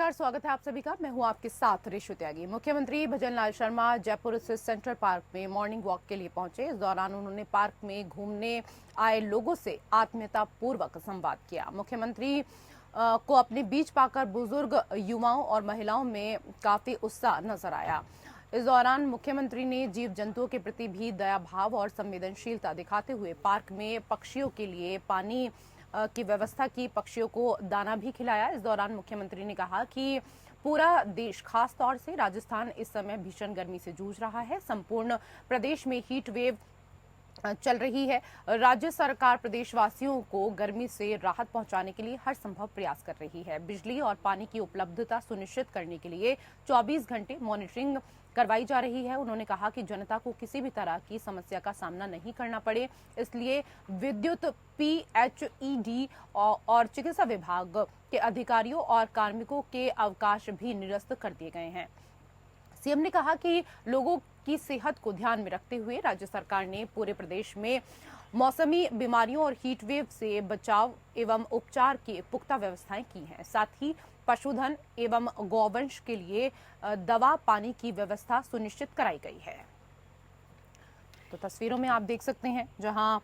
नमस्कार, स्वागत है आप सभी का। मैं हूं आपके साथ ऋषु त्यागी। मुख्यमंत्री भजनलाल शर्मा जयपुर स्थित सेंट्रल पार्क में मॉर्निंग वॉक के लिए पहुंचे। इस दौरान उन्होंने पार्क में घूमने आए लोगों से आत्मीयता पूर्वक संवाद किया। मुख्यमंत्री को अपने बीच पाकर बुजुर्ग, युवाओं और महिलाओं में काफी उत्साह नजर आया। इस दौरान मुख्यमंत्री ने जीव जंतुओं के प्रति भी दया भाव और संवेदनशीलता दिखाते हुए पार्क में पक्षियों के लिए पानी की व्यवस्था की, पक्षियों को दाना भी खिलाया। इस दौरान मुख्यमंत्री ने कहा कि पूरा देश, खास तौर से राजस्थान, इस समय भीषण गर्मी से जूझ रहा है। संपूर्ण प्रदेश में हीट वेव चल रही है। राज्य सरकार प्रदेशवासियों को गर्मी से राहत पहुंचाने के लिए हर संभव प्रयास कर रही है। बिजली और पानी की उपलब्धता सुनिश्चित करने के लिए 24 घंटे मॉनिटरिंग करवाई जा रही है। उन्होंने कहा कि जनता को किसी भी तरह की समस्या का सामना नहीं करना पड़े, इसलिए विद्युत, PHED और चिकित्सा विभाग के अधिकारियों और कार्मिकों के अवकाश भी निरस्त कर दिए गए हैं। सीएम ने कहा कि लोगों की सेहत को ध्यान में रखते हुए राज्य सरकार ने पूरे प्रदेश में मौसमी बीमारियों और हीट वेव से बचाव एवं उपचार की पुख्ता व्यवस्थाएं की हैं। साथ ही पशुधन एवं गौवंश के लिए दवा, पानी की व्यवस्था सुनिश्चित कराई गई है। तो तस्वीरों में आप देख सकते हैं जहां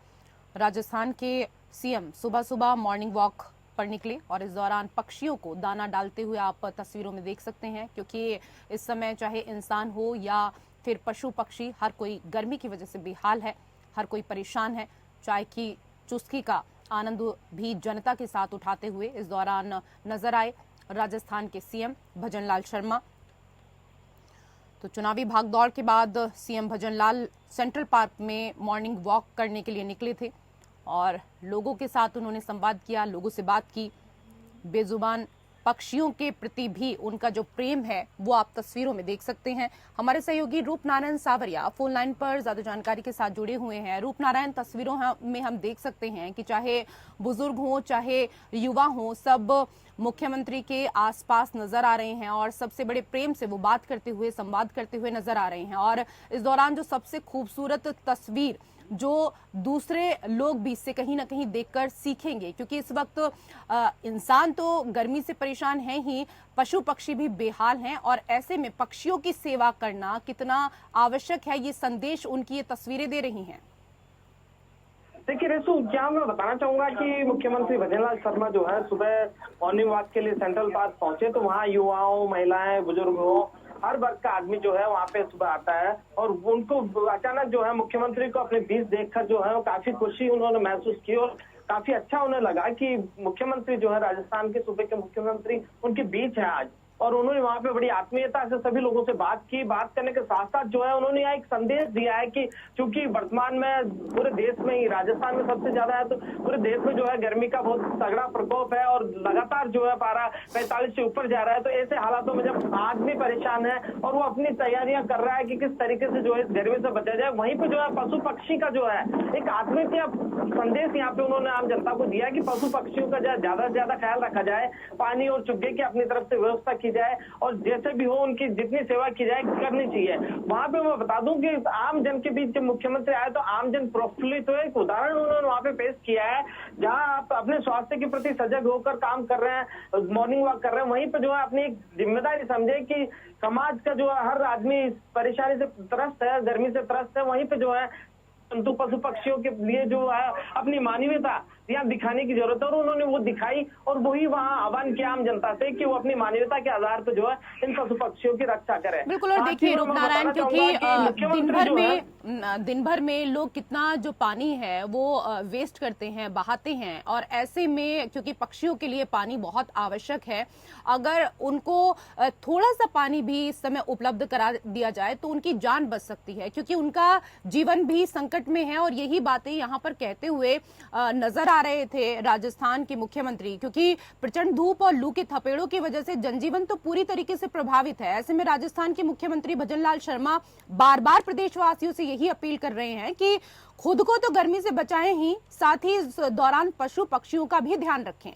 राजस्थान के सीएम सुबह सुबह मॉर्निंग वॉक पर निकले और इस दौरान पक्षियों को दाना डालते हुए आप तस्वीरों में देख सकते हैं, क्योंकि इस समय चाहे इंसान हो या फिर पशु पक्षी, हर कोई गर्मी की वजह से बेहाल है, हर कोई परेशान है। चाय की चुस्की का आनंद भी जनता के साथ उठाते हुए इस दौरान नजर आए राजस्थान के सीएम भजनलाल शर्मा। तो चुनावी भागदौड़ के बाद सीएम भजनलाल सेंट्रल पार्क में मॉर्निंग वॉक करने के लिए निकले थे और लोगों के साथ उन्होंने संवाद किया, लोगों से बात की। बेजुबान पक्षियों के प्रति भी उनका जो प्रेम है वो आप तस्वीरों में देख सकते हैं। हमारे सहयोगी रूपनारायण सावरिया फोन लाइन पर ज्यादा जानकारी के साथ जुड़े हुए हैं। रूपनारायण, तस्वीरों में हम देख सकते हैं कि चाहे बुजुर्ग हो, चाहे युवा हो, सब मुख्यमंत्री के आसपास नजर आ रहे हैं और सबसे बड़े प्रेम से वो बात करते हुए, संवाद करते हुए नजर आ रहे हैं। और इस दौरान जो सबसे खूबसूरत तस्वीर, जो दूसरे लोग भी इससे कहीं ना कहीं देखकर सीखेंगे, क्योंकि इस वक्त इंसान तो गर्मी से परेशान है ही, पशु पक्षी भी बेहाल हैं और ऐसे में पक्षियों की सेवा करना कितना आवश्यक है, ये संदेश उनकी ये तस्वीरें दे रही हैं। देखिए रेसू, क्या मैं बताना चाहूंगा कि मुख्यमंत्री भजनलाल शर्मा जो है सुबह मॉर्निंग वॉक के लिए सेंट्रल पार्क पहुंचे तो वहां युवाओं, महिलाएं, बुजुर्गों, हर वर्ग का आदमी जो है वहाँ पे सुबह आता है और उनको अचानक जो है मुख्यमंत्री को अपने बीच देखकर जो है वो काफी खुशी उन्होंने महसूस की और काफी अच्छा उन्हें लगा कि मुख्यमंत्री जो है राजस्थान के सूबे के मुख्यमंत्री उनके बीच है आज। और उन्होंने वहां पे बड़ी आत्मीयता से सभी लोगों से बात की। बात करने के साथ साथ जो है उन्होंने यहाँ एक संदेश दिया है कि चूंकि वर्तमान में पूरे देश में ही, राजस्थान में सबसे ज्यादा है तो पूरे देश में जो है गर्मी का बहुत तगड़ा प्रकोप है और लगातार जो है पारा 45 से ऊपर जा रहा है। तो ऐसे हालातों में जब आदमी परेशान है और वो अपनी तैयारियां कर रहा है कि किस तरीके से जो है इस गर्मी से बचा जाए, वहीं पे जो है पशु पक्षी का जो है एक आत्मीयता संदेश यहाँ पे उन्होंने आम जनता को दिया कि पशु पक्षियों का ज्यादा से ज्यादा ख्याल रखा जाए, पानी और चुग्गे की अपनी तरफ से व्यवस्था की जाए और जैसे भी हो उनकी जितनी सेवा की जाए करनी चाहिए। वहां पे मैं बता दूं कि आम जन के बीच जब मुख्यमंत्री आए तो आम जन प्रफुल्लित हुए। एक उदाहरण उन्होंने वहां पे पेश किया है, जहां आप अपने स्वास्थ्य के प्रति सजग होकर काम कर रहे हैं, मॉर्निंग वॉक कर रहे हैं, वहीं पे जो है अपनी एक जिम्मेदारी समझे कि समाज का जो है हर आदमी परेशानी से त्रस्त है, गर्मी से त्रस्त है, वहीं पे जो है जंतु, पशु पक्षियों के लिए जो है अपनी मानवीयता यहाँ दिखाने की जरूरत है और उन्होंने वो दिखाई और वही वहाँ आह्वान किया आम जनता से कि वो अपनी मानवीयता के आधार पर जो है इन पशु पक्षियों की रक्षा करें। बिल्कुल। और देखिए रूपनारायण, क्योंकि दिन भर में लोग कितना जो पानी है वो वेस्ट करते हैं, बहाते हैं, और ऐसे में क्योंकि पक्षियों के लिए पानी बहुत आवश्यक है, अगर उनको थोड़ा सा पानी भी इस समय उपलब्ध करा दिया जाए तो उनकी जान बच सकती है, क्योंकि उनका जीवन भी संकट में है। और यही बातें यहाँ पर कहते हुए नजर आ रहे थे राजस्थान के मुख्यमंत्री, क्योंकि प्रचंड धूप और लू के थपेड़ों की वजह से जनजीवन तो पूरी तरीके से प्रभावित है। ऐसे में राजस्थान के मुख्यमंत्री भजनलाल शर्मा बार बार प्रदेशवासियों से यही अपील कर रहे हैं कि खुद को तो गर्मी से बचाएं ही, साथ ही इस दौरान पशु पक्षियों का भी ध्यान रखें।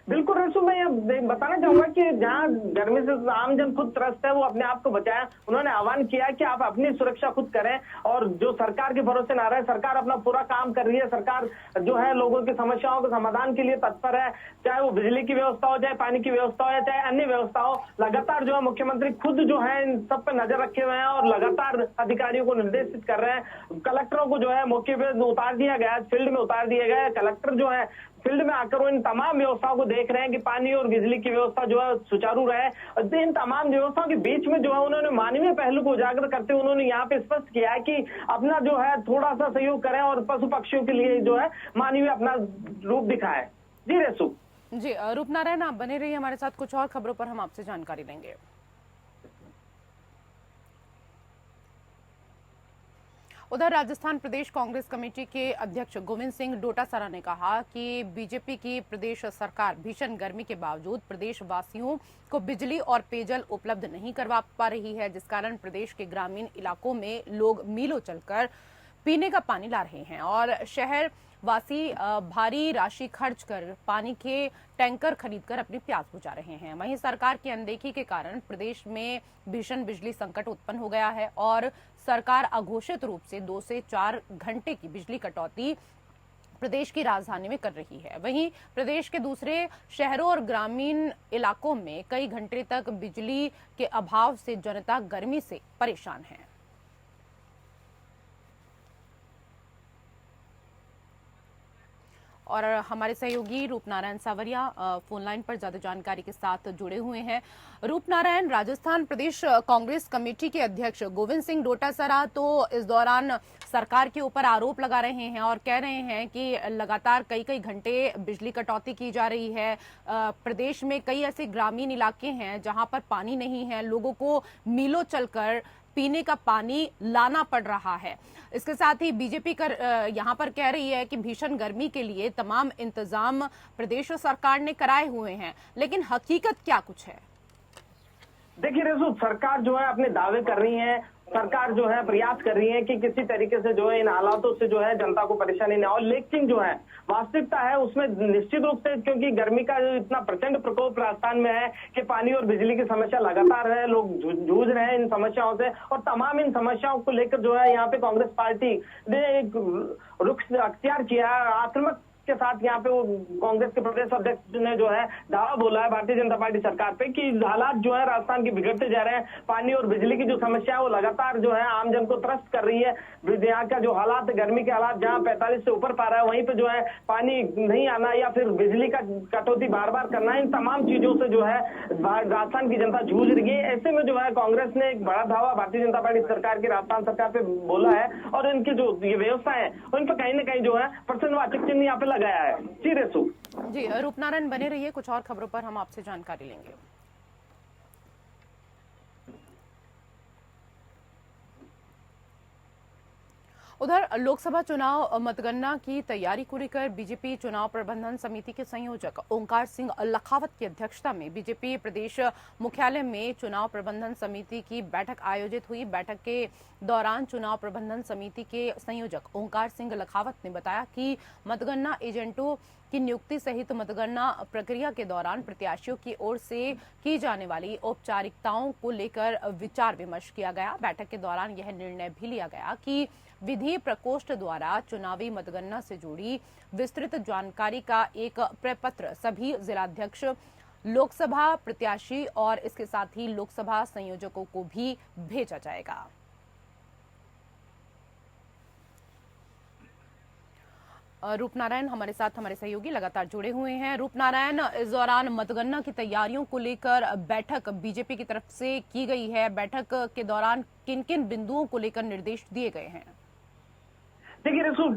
बिल्कुल रसू, मैं ये बताना चाहूंगा कि जहां गर्मी से आमजन खुद त्रस्त है वो अपने आप को बचाए। उन्होंने आह्वान किया कि आप अपनी सुरक्षा खुद करें और जो सरकार के भरोसे ना रहे। सरकार अपना पूरा काम कर रही है, सरकार जो है लोगों की समस्याओं के समाधान के लिए तत्पर है, चाहे वो बिजली की व्यवस्था हो, चाहे पानी की व्यवस्था हो, या चाहे अन्य व्यवस्था हो। लगातार जो है मुख्यमंत्री खुद जो है इन सब पे नजर रखे हुए हैं और लगातार अधिकारियों को निर्देशित कर रहे हैं। कलेक्टरों को जो है मौके पे उतार दिया गया, फील्ड में उतार दिया गया। कलेक्टर जो है फील्ड में आकर वो इन तमाम व्यवस्थाओं को देख रहे हैं कि पानी और बिजली की व्यवस्था जो है सुचारू रहे। और इन तमाम व्यवस्थाओं के बीच में जो है उन्होंने मानवीय पहलू को उजागर करते हुए उन्होंने यहाँ पे स्पष्ट किया है कि अपना जो है थोड़ा सा सहयोग करें और पशु पक्षियों के लिए जो है मानवीय अपना रूप दिखाए। जी रेसू। जी रूपनारायण, आप बने रहिए हमारे साथ, कुछ और खबरों पर हम आपसे जानकारी लेंगे। उधर राजस्थान प्रदेश कांग्रेस कमेटी के अध्यक्ष गोविंद सिंह डोटासरा ने कहा कि बीजेपी की प्रदेश सरकार भीषण गर्मी के बावजूद प्रदेश वासियों को बिजली और पेयजल उपलब्ध नहीं करवा पा रही है, जिस कारण प्रदेश के ग्रामीण इलाकों में लोग मीलों चलकर पीने का पानी ला रहे हैं और शहर वासी भारी राशि खर्च कर पानी के टैंकर खरीदकर अपनी प्यास बुझा रहे हैं। वहीं सरकार की अनदेखी के कारण प्रदेश में भीषण बिजली संकट उत्पन्न हो गया है और सरकार अघोषित रूप से 2 से 4 घंटे की बिजली कटौती प्रदेश की राजधानी में कर रही है। वहीं प्रदेश के दूसरे शहरों और ग्रामीण इलाकों में कई घंटे तक बिजली के अभाव से जनता गर्मी से परेशान है। और हमारे सहयोगी रूपनारायण सावरिया फोन लाइन पर ज्यादा जानकारी के साथ जुड़े हुए हैं। रूपनारायण, राजस्थान प्रदेश कांग्रेस कमेटी के अध्यक्ष गोविंद सिंह डोटासरा तो इस दौरान सरकार के ऊपर आरोप लगा रहे हैं और कह रहे हैं कि लगातार कई घंटे बिजली कटौती की जा रही है। प्रदेश में कई ऐसे ग्रामीण इलाके हैं जहां पर पानी नहीं है, लोगों को मीलों चलकर पीने का पानी लाना पड़ रहा है। इसके साथ ही बीजेपी यहां पर कह रही है कि भीषण गर्मी के लिए तमाम इंतजाम प्रदेश सरकार ने कराए हुए हैं, लेकिन हकीकत क्या कुछ है? देखिए रेसू, सरकार जो है अपने दावे कर रही है, सरकार जो है प्रयास कर रही है कि किसी तरीके से जो है इन हालातों से जो है जनता को परेशानी न हो, लेकिन जो है वास्तविकता है उसमें निश्चित रूप से, क्योंकि गर्मी का जो इतना प्रचंड प्रकोप राजस्थान में है कि पानी और बिजली की समस्या लगातार है, लोग जूझ रहे हैं इन समस्याओं से और तमाम इन समस्याओं को लेकर जो है यहाँ पे कांग्रेस पार्टी ने एक रुख अख्तियार किया है। आक्रामक के साथ यहाँ पे वो कांग्रेस के प्रदेश अध्यक्ष ने जो है दावा बोला है भारतीय जनता पार्टी सरकार पे कि हालात जो है राजस्थान के बिगड़ते जा रहे हैं। पानी और बिजली की जो समस्या है वो लगातार जो है आमजन को त्रस्त कर रही है। यहाँ का जो हालात है, गर्मी के हालात जहाँ 45 से ऊपर पा रहा है, वहीं पे जो है पानी नहीं आना या फिर बिजली का कटौती बार बार करना, इन तमाम चीजों से जो है राजस्थान की जनता जूझ रही है। ऐसे में जो है कांग्रेस ने एक बड़ा दावा भारतीय जनता पार्टी सरकार की राजस्थान सरकार पे बोला है और इनकी जो ये व्यवस्था है उन पर कहीं ना कहीं जो है प्रश्नवाचक चिन्ह यहाँ पे लगाया है। जी रेसू। जी रूपनारायण, बने रहिए, कुछ और खबरों पर हम आपसे जानकारी लेंगे। उधर लोकसभा चुनाव मतगणना की तैयारी को लेकर बीजेपी चुनाव प्रबंधन समिति के संयोजक ओंकार सिंह लखावत की अध्यक्षता में बीजेपी प्रदेश मुख्यालय में चुनाव प्रबंधन समिति की बैठक आयोजित हुई। बैठक के दौरान चुनाव प्रबंधन समिति के संयोजक ओंकार सिंह लखावत ने बताया कि मतगणना एजेंटों की नियुक्ति सहित मतगणना प्रक्रिया के दौरान प्रत्याशियों की ओर से की जाने वाली औपचारिकताओं को लेकर विचार विमर्श किया गया। बैठक के दौरान यह निर्णय भी लिया गया कि विधि प्रकोष्ठ द्वारा चुनावी मतगणना से जुड़ी विस्तृत जानकारी का एक प्रपत्र सभी जिलाध्यक्ष, लोकसभा प्रत्याशी और इसके साथ ही लोकसभा संयोजकों को भी भेजा जाएगा। रूपनारायण हमारे साथ, हमारे सहयोगी लगातार जुड़े हुए हैं। रूपनारायण, इस दौरान मतगणना की तैयारियों को लेकर बैठक बीजेपी की तरफ से की गई है। बैठक के दौरान किन किन बिंदुओं को लेकर निर्देश दिए गए हैं? देखिए रेसू,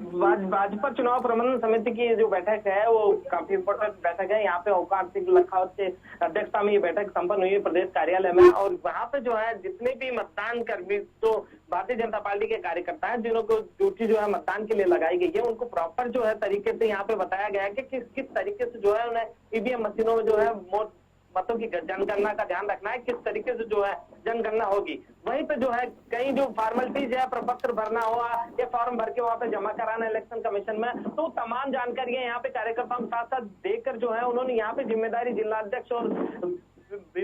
भाजपा चुनाव प्रबंधन समिति की जो बैठक है वो काफी इम्पोर्टेंट बैठक है। यहाँ पे ओंकार सिंह लखावत के अध्यक्षता में ये बैठक संपन्न हुई है प्रदेश कार्यालय में और वहाँ पे जो है जितने भी मतदान कर्मी, तो भारतीय जनता पार्टी के कार्यकर्ता हैं जिन्हों को ड्यूटी जो है मतदान के लिए लगाई गई है, उनको प्रॉपर जो है तरीके से यहाँ पे बताया गया है कि किस किस तरीके से जो है उन्हें ईवीएम मशीनों में जो है मतों की जनगणना का ध्यान रखना है, किस तरीके से जो है जनगणना होगी। वहीं पे जो है कई जो फॉर्मेलिटीज है, प्रपत्र भरना हुआ या फॉर्म भर के वहां पे जमा कराना इलेक्शन कमीशन में, तो तमाम जानकारियां यहाँ पे कार्यकर्ताओं के साथ साथ देकर जो है उन्होंने यहाँ पे जिम्मेदारी जिलाध्यक्ष और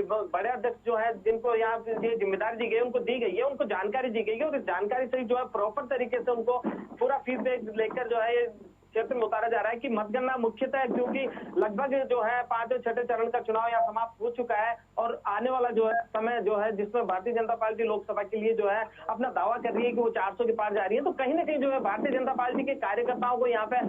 बड़े अध्यक्ष जो है जिनको यहाँ पे ये जिम्मेदारी दी गई, उनको दी गई है, उनको जानकारी दी गई है और इस जानकारी से जो है प्रॉपर तरीके से उनको पूरा फीडबैक लेकर जो है क्षेत्र में उतारा जा रहा है कि मतगणना मुख्यतः, क्योंकि लगभग जो है 5 और 6 चरण का चुनाव यहाँ समाप्त हो चुका है और आने वाला जो है समय जो है जिसमें भारतीय जनता पार्टी लोकसभा के लिए जो है अपना दावा कर रही है कि वो 400 के पार जा रही है, तो कहीं ना कहीं जो है भारतीय जनता पार्टी के कार्यकर्ताओं को यहाँ पे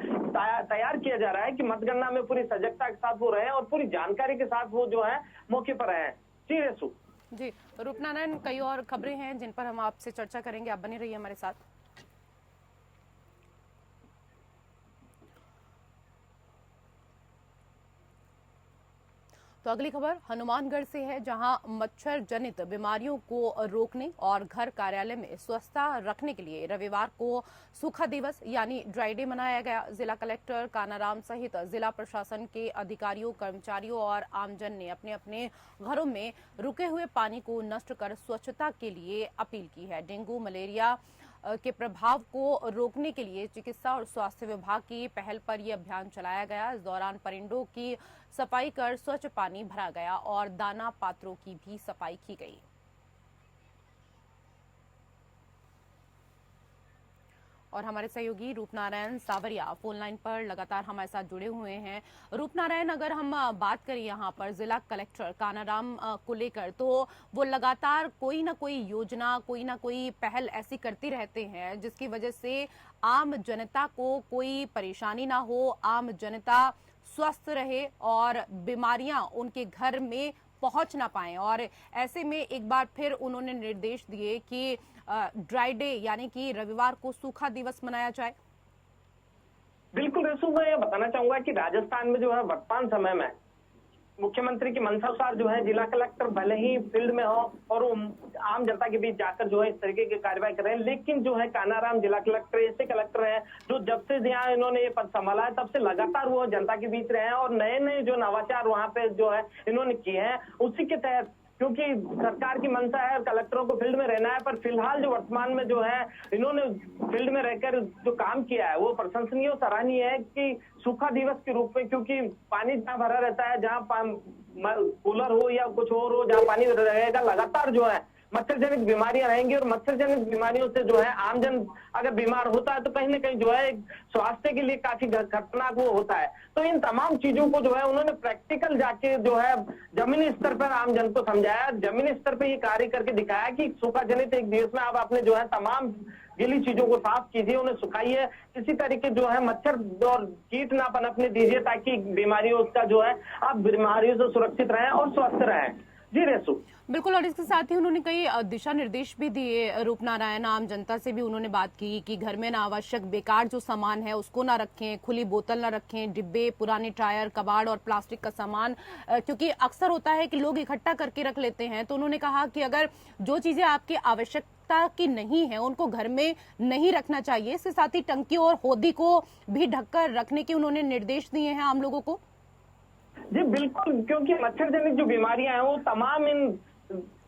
तैयार किया जा रहा है कि मतगणना में पूरी सजगता के साथ वो रहे और पूरी जानकारी के साथ वो जो है मौके पर रहे। जी रेसू। जी रूपनारायण, कई और खबरें हैं जिन पर हम आपसे चर्चा करेंगे, आप बने रहिए हमारे साथ। तो अगली खबर हनुमानगढ़ से है, जहां मच्छर जनित बीमारियों को रोकने और घर कार्यालय में स्वच्छता रखने के लिए रविवार को सूखा दिवस यानी ड्राई डे मनाया गया। जिला कलेक्टर कानाराम सहित जिला प्रशासन के अधिकारियों, कर्मचारियों और आमजन ने अपने अपने घरों में रुके हुए पानी को नष्ट कर स्वच्छता के लिए अपील की है। डेंगू मलेरिया के प्रभाव को रोकने के लिए चिकित्सा और स्वास्थ्य विभाग की पहल पर यह अभियान चलाया गया। इस दौरान परिंडों की सफाई कर स्वच्छ पानी भरा गया और दाना पात्रों की भी सफाई की गई। और हमारे सहयोगी रूपनारायण सावरिया फोन लाइन पर लगातार हमारे साथ जुड़े हुए हैं। रूपनारायण, अगर हम बात करें यहाँ पर जिला कलेक्टर कानाराम को लेकर, तो वो लगातार कोई ना कोई योजना, कोई ना कोई पहल ऐसी करती रहते हैं जिसकी वजह से आम जनता को कोई परेशानी ना हो, आम जनता स्वस्थ रहे और बीमारियां उनके घर में पहुंच ना पाए। और ऐसे में एक बार फिर उन्होंने निर्देश दिए कि ड्राई डे यानी कि रविवार को सूखा दिवस मनाया जाए। बिल्कुल रेसू, मैं ये बताना चाहूंगा कि राजस्थान में जो है वर्तमान समय में मुख्यमंत्री की मंशानुसार जो है जिला कलेक्टर भले ही फील्ड में हो और आम जनता के बीच जाकर जो है इस तरीके की कार्रवाई कर रहे हैं, लेकिन जो है कानाराम जिला कलेक्टर ऐसे कलेक्टर हैं जो जब से यहाँ इन्होंने ये पद संभाला है तब से लगातार वो जनता के बीच रहे हैं और नए नए जो नवाचार वहां पे जो है इन्होंने किए हैं उसी के तहत, क्योंकि सरकार की मंशा है कलेक्टरों को फील्ड में रहना है, पर फिलहाल जो वर्तमान में जो है इन्होंने फील्ड में रहकर जो काम किया है वो प्रशंसनीय और सराहनीय है कि सूखा दिवस के रूप में, क्योंकि पानी जहाँ भरा रहता है, जहाँ कूलर हो या कुछ और हो, जहाँ पानी रहेगा लगातार जो है मच्छर जनित बीमारियां रहेंगी और मच्छर जनित बीमारियों से जो है आमजन अगर बीमार होता है तो कहीं ना कहीं जो है स्वास्थ्य के लिए काफी खतरनाक वो होता है। तो इन तमाम चीजों को जो है उन्होंने प्रैक्टिकल जाके जो है जमीनी स्तर पर आमजन को समझाया, जमीनी स्तर पर ये कार्य करके दिखाया कि सूखा जनित एक दिवस में आप अपने जो है तमाम गीली चीजों को साफ कीजिए, उन्हें सुखाइए, इसी तरीके जो है मच्छर और कीट ना पनपने दीजिए ताकि बीमारियों का जो है आप बीमारियों से सुरक्षित रहें और स्वस्थ रहें। जी रेसू। बिल्कुल, और इसके साथ ही उन्होंने कई दिशा निर्देश भी दिए। रूपनारायण, आम जनता से भी उन्होंने बात की कि घर में अनावश्यक बेकार जो सामान है उसको ना रखें, खुली बोतल ना रखें, डिब्बे, पुराने टायर, कबाड़ और प्लास्टिक का सामान, क्योंकि अक्सर होता है कि लोग इकट्ठा करके रख लेते हैं। तो उन्होंने कहा कि अगर जो चीजें आपकी आवश्यकता की नहीं है उनको घर में नहीं रखना चाहिए। इसके साथ ही टंकी और होदी को भी ढककर रखने के उन्होंने निर्देश दिए हैं आम लोगों को। जी बिल्कुल, क्योंकि मच्छर जनित जो बीमारियां हैं वो तमाम इन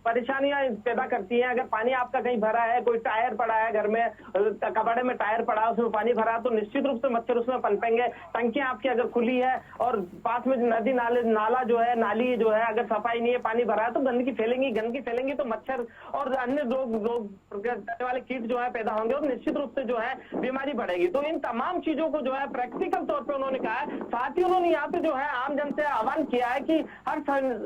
परेशानियां पैदा करती हैं। अगर पानी आपका कहीं भरा है, कोई टायर पड़ा है घर में, कबाड़े में टायर पड़ा है, उसमें पानी भरा तो निश्चित रूप से मच्छर उसमें पनपेंगे। टंकियां आपकी अगर खुली है और पास में नदी नाले नाला जो है, नाली जो है, अगर सफाई नहीं है, पानी भरा है तो गंदगी फैलेंगी तो मच्छर और अन्य रोग करने वाले कीट जो है पैदा होंगे और निश्चित रूप से जो है बीमारी बढ़ेगी। तो इन तमाम चीजों को जो है प्रैक्टिकल तौर पर उन्होंने कहा है। साथ ही उन्होंने यहाँ पे जो है आम जन से आह्वान किया है कि हर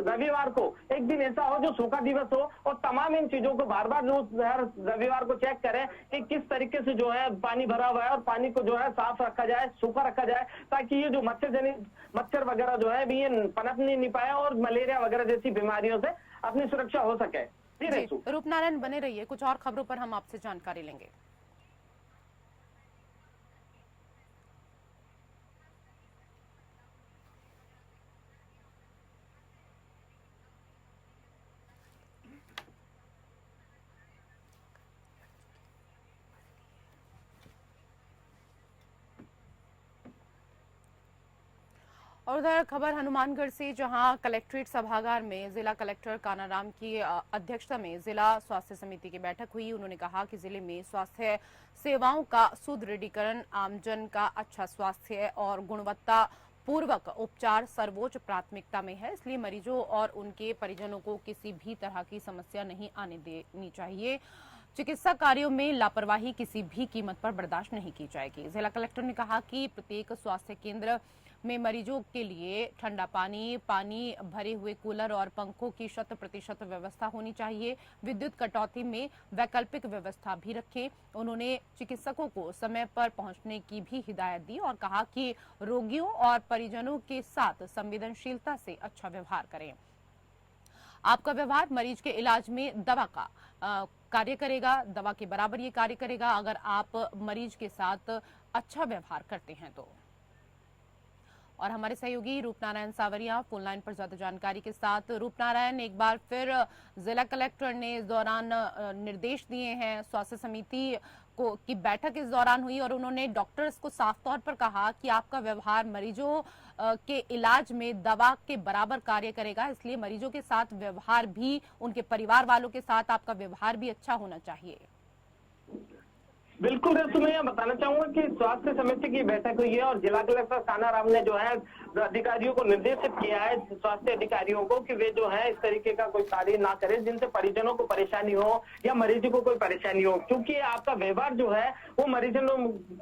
रविवार को एक दिन ऐसा हो जो सूखा दिवस हो और तमाम इन चीजों को बार बार हर रविवार को चेक करें कि किस तरीके से जो है पानी भरा हुआ है और पानी को जो है साफ रखा जाए, सूखा रखा जाए, ताकि ये जो मच्छर जनित मच्छर वगैरह जो है भी ये पनप नहीं पाए और मलेरिया वगैरह जैसी बीमारियों से अपनी सुरक्षा हो सके। रूपनारायण, बने रहिए, कुछ और खबरों पर हम आपसे जानकारी लेंगे। और उधर खबर हनुमानगढ़ से, जहां कलेक्ट्रेट सभागार में जिला कलेक्टर कानाराम की अध्यक्षता में जिला स्वास्थ्य समिति की बैठक हुई। उन्होंने कहा कि जिले में स्वास्थ्य सेवाओं का सुदृढ़ीकरण, आमजन का अच्छा स्वास्थ्य और गुणवत्ता पूर्वक उपचार सर्वोच्च प्राथमिकता में है, इसलिए मरीजों और उनके परिजनों को किसी भी तरह की समस्या नहीं आने देनी चाहिए। चिकित्सा कार्यों में लापरवाही किसी भी कीमत पर बर्दाश्त नहीं की जाएगी। जिला कलेक्टर ने कहा कि प्रत्येक स्वास्थ्य केंद्र में मरीजों के लिए ठंडा पानी भरे हुए कूलर और पंखों की 100% व्यवस्था होनी चाहिए। विद्युत कटौती में वैकल्पिक व्यवस्था भी रखें। उन्होंने चिकित्सकों को समय पर पहुंचने की भी हिदायत दी और कहा कि रोगियों और परिजनों के साथ संवेदनशीलता से अच्छा व्यवहार करें। आपका व्यवहार मरीज के इलाज में दवा का कार्य करेगा, दवा के बराबर ये कार्य करेगा अगर आप मरीज के साथ अच्छा व्यवहार करते हैं तो। और हमारे सहयोगी रूपनारायण सावरिया फोन लाइन पर ज्यादा जानकारी के साथ। रूपनारायण, एक बार फिर जिला कलेक्टर ने इस दौरान निर्देश दिए हैं, स्वास्थ्य समिति की बैठक इस दौरान हुई और उन्होंने डॉक्टर्स को साफ तौर पर कहा कि आपका व्यवहार मरीजों के इलाज में दवा के बराबर कार्य करेगा, इसलिए मरीजों के साथ व्यवहार भी, उनके परिवार वालों के साथ आपका व्यवहार भी अच्छा होना चाहिए। बिल्कुल रेसू, मैं यह बताना चाहूंगा कि स्वास्थ्य समिति की बैठक हुई है और जिला कलेक्टर कानाराम ने जो है अधिकारियों को निर्देशित किया है, स्वास्थ्य अधिकारियों को, कि वे जो है इस तरीके का कोई कार्य ना करें जिनसे परिजनों को परेशानी हो या मरीज को कोई परेशानी हो, क्योंकि आपका व्यवहार जो है वो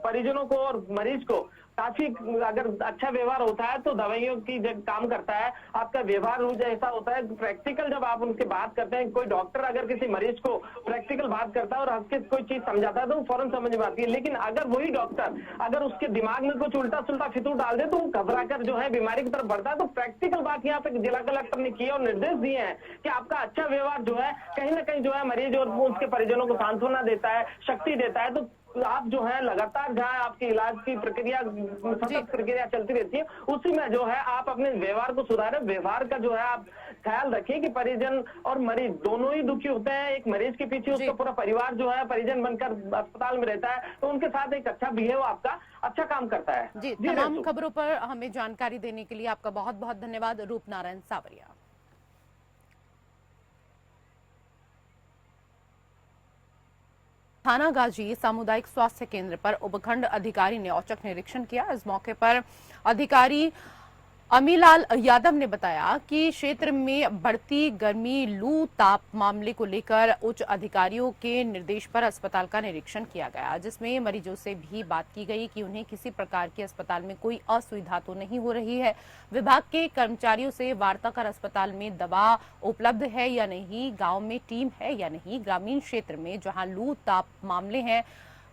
परिजनों को और मरीज को काफी, अगर अच्छा व्यवहार होता है तो दवाइयों की जब काम करता है, आपका व्यवहार ऐसा होता है प्रैक्टिकल, जब आप उनसे बात करते हैं, कोई डॉक्टर अगर किसी मरीज को प्रैक्टिकल बात करता है और हंस के कोई चीज समझाता है तो वो फौरन समझ में आती है। लेकिन अगर वही डॉक्टर अगर उसके दिमाग में कुछ उल्टा सुल्टा फितूर डाल दे तो वो घबरा कर जो है बीमारी की तरफ बढ़ता है। तो प्रैक्टिकल बात यहाँ पे जिला कलेक्टर ने की और निर्देश दिए हैं कि आपका अच्छा व्यवहार जो है कहीं ना कहीं जो है मरीज और उसके परिजनों को सांत्वना देता है, शक्ति देता है। तो आप जो है लगातार जहाँ आपकी इलाज की प्रक्रिया, सतत प्रक्रिया चलती रहती है, उसी में जो है आप अपने व्यवहार को सुधारें। व्यवहार का जो है आप ख्याल रखिए कि परिजन और मरीज दोनों ही दुखी होते हैं। एक मरीज के पीछे उसका पूरा परिवार जो है परिजन बनकर अस्पताल में रहता है, तो उनके साथ एक अच्छा बिहेव आपका अच्छा काम करता है। जी, तमाम खबरों पर हमें जानकारी देने के लिए आपका बहुत बहुत धन्यवाद रूपनारायण सावरिया। थानागाजी सामुदायिक स्वास्थ्य केंद्र पर उपखंड अधिकारी ने औचक निरीक्षण किया। इस मौके पर अधिकारी अमीलाल यादव ने बताया कि क्षेत्र में बढ़ती गर्मी, लू ताप मामले को लेकर उच्च अधिकारियों के निर्देश पर अस्पताल का निरीक्षण किया गया, जिसमें मरीजों से भी बात की गई कि उन्हें किसी प्रकार के अस्पताल में कोई असुविधा तो नहीं हो रही है। विभाग के कर्मचारियों से वार्ता कर अस्पताल में दवा उपलब्ध है या नहीं, गांव में टीम है या नहीं, ग्रामीण क्षेत्र में जहां लू ताप मामले हैं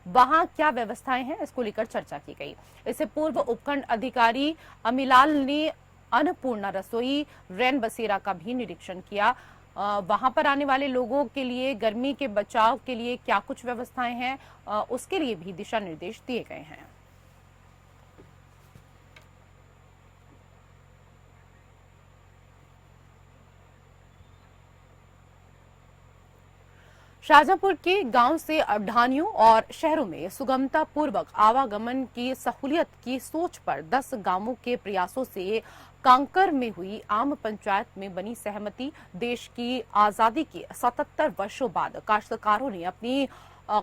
वहां क्या व्यवस्थाएं हैं, इसको लेकर चर्चा की गई। इससे पूर्व उपखंड अधिकारी अमीलाल ने अन्नपूर्णा रसोई रैन बसेरा का भी निरीक्षण किया। वहां पर आने वाले लोगों के लिए गर्मी के बचाव के लिए क्या कुछ व्यवस्थाएं हैं, उसके लिए भी दिशा निर्देश दिए गए हैं। शाहजहांपुर के गांव से ढानियों और शहरों में सुगमता पूर्वक आवागमन की सहूलियत की सोच पर 10 गांवों के प्रयासों से कांकर में हुई आम पंचायत में बनी सहमति। देश की आजादी के 77 वर्षों बाद काश्तकारों ने अपनी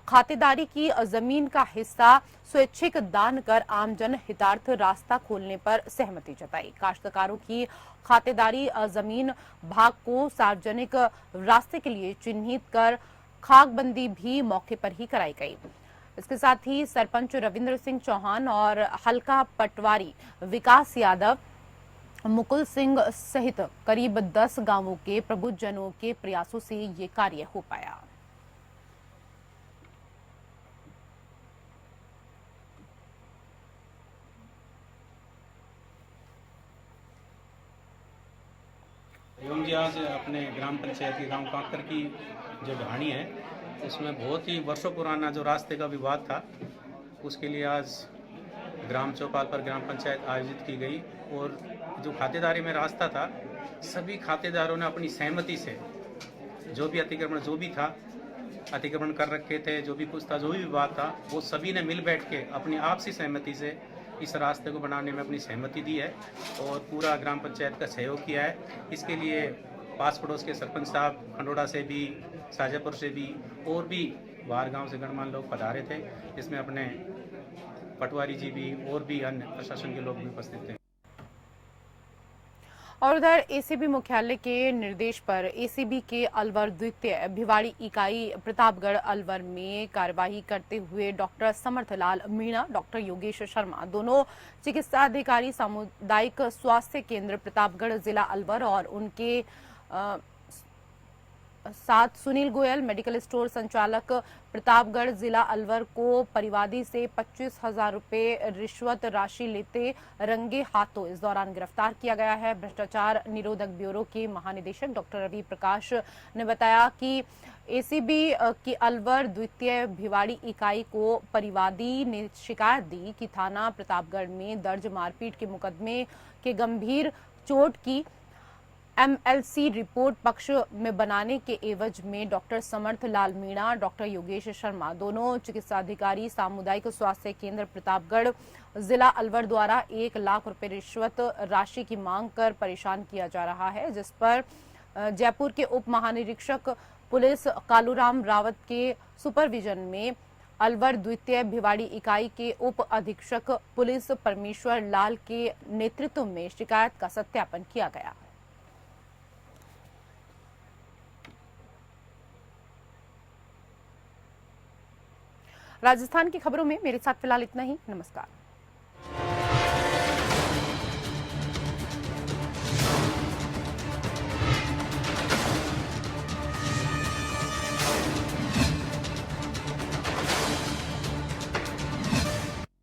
खातेदारी की जमीन का हिस्सा स्वैच्छिक दान कर आमजन हितार्थ रास्ता खोलने पर सहमति जताई। काश्तकारों की खातेदारी जमीन भाग को सार्वजनिक रास्ते के लिए चिन्हित कर खाकबंदी भी मौके पर ही कराई गई। इसके साथ ही सरपंच रविंद्र सिंह चौहान और हल्का पटवारी विकास यादव, मुकुल सिंह सहित करीब 10 गांवों के प्रबुद्धजनों के प्रयासों से ये कार्य हो पाया। एवं जी आज अपने ग्राम पंचायत के गांव कांकर की जो ढाणी है उसमें बहुत ही वर्षों पुराना जो रास्ते का विवाद था, उसके लिए आज ग्राम चौपाल पर ग्राम पंचायत आयोजित की गई और जो खातेदारी में रास्ता था सभी खातेदारों ने अपनी सहमति से जो भी अतिक्रमण जो भी था अतिक्रमण कर रखे थे, जो भी कुछ था, जो भी विवाद था, वो सभी ने मिल बैठ के अपनी आपसी सहमति से इस रास्ते को बनाने में अपनी सहमति दी है और पूरा ग्राम पंचायत का सहयोग किया है। इसके लिए पास पड़ोस के सरपंच साहब खंडोड़ा से भी, शाजापुर से भी और भी बाहर गांव से गणमान्य लोग पधारे थे, जिसमें अपने पटवारी जी भी और भी अन्य प्रशासन के लोग भी उपस्थित थे। और उधर एसीबी मुख्यालय के निर्देश पर एसीबी के अलवर द्वितीय भिवाड़ी इकाई प्रतापगढ़ अलवर में कार्यवाही करते हुए डॉक्टर समर्थलाल मीणा, डॉक्टर योगेश शर्मा, दोनों चिकित्सा अधिकारी सामुदायिक स्वास्थ्य केंद्र प्रतापगढ़ जिला अलवर और उनके साथ सुनील गोयल, मेडिकल स्टोर संचालक प्रतापगढ़ जिला अलवर को परिवादी से 25,000 रुपए रिश्वत राशि लेते रंगे हाथों इस दौरान गिरफ्तार किया गया है। भ्रष्टाचार निरोधक ब्यूरो के महानिदेशक डॉक्टर रवि प्रकाश ने बताया कि एसीबी की अलवर द्वितीय भिवाड़ी इकाई को परिवादी ने शिकायत दी कि थाना प्रतापगढ़ में दर्ज मारपीट के मुकदमे के गंभीर चोट की एमएलसी रिपोर्ट पक्ष में बनाने के एवज में डॉक्टर समर्थ लाल मीणा, डॉक्टर योगेश शर्मा, दोनों चिकित्सा अधिकारी सामुदायिक स्वास्थ्य केंद्र प्रतापगढ़ जिला अलवर द्वारा 1 लाख रुपए रिश्वत राशि की मांग कर परेशान किया जा रहा है, जिस पर जयपुर के उप महानिरीक्षक पुलिस कालूराम रावत के सुपरविजन में अलवर द्वितीय भिवाड़ी इकाई के उप अधीक्षक पुलिस परमेश्वर लाल के नेतृत्व में शिकायत का सत्यापन किया गया। राजस्थान की खबरों में मेरे साथ फिलहाल इतना ही। नमस्कार।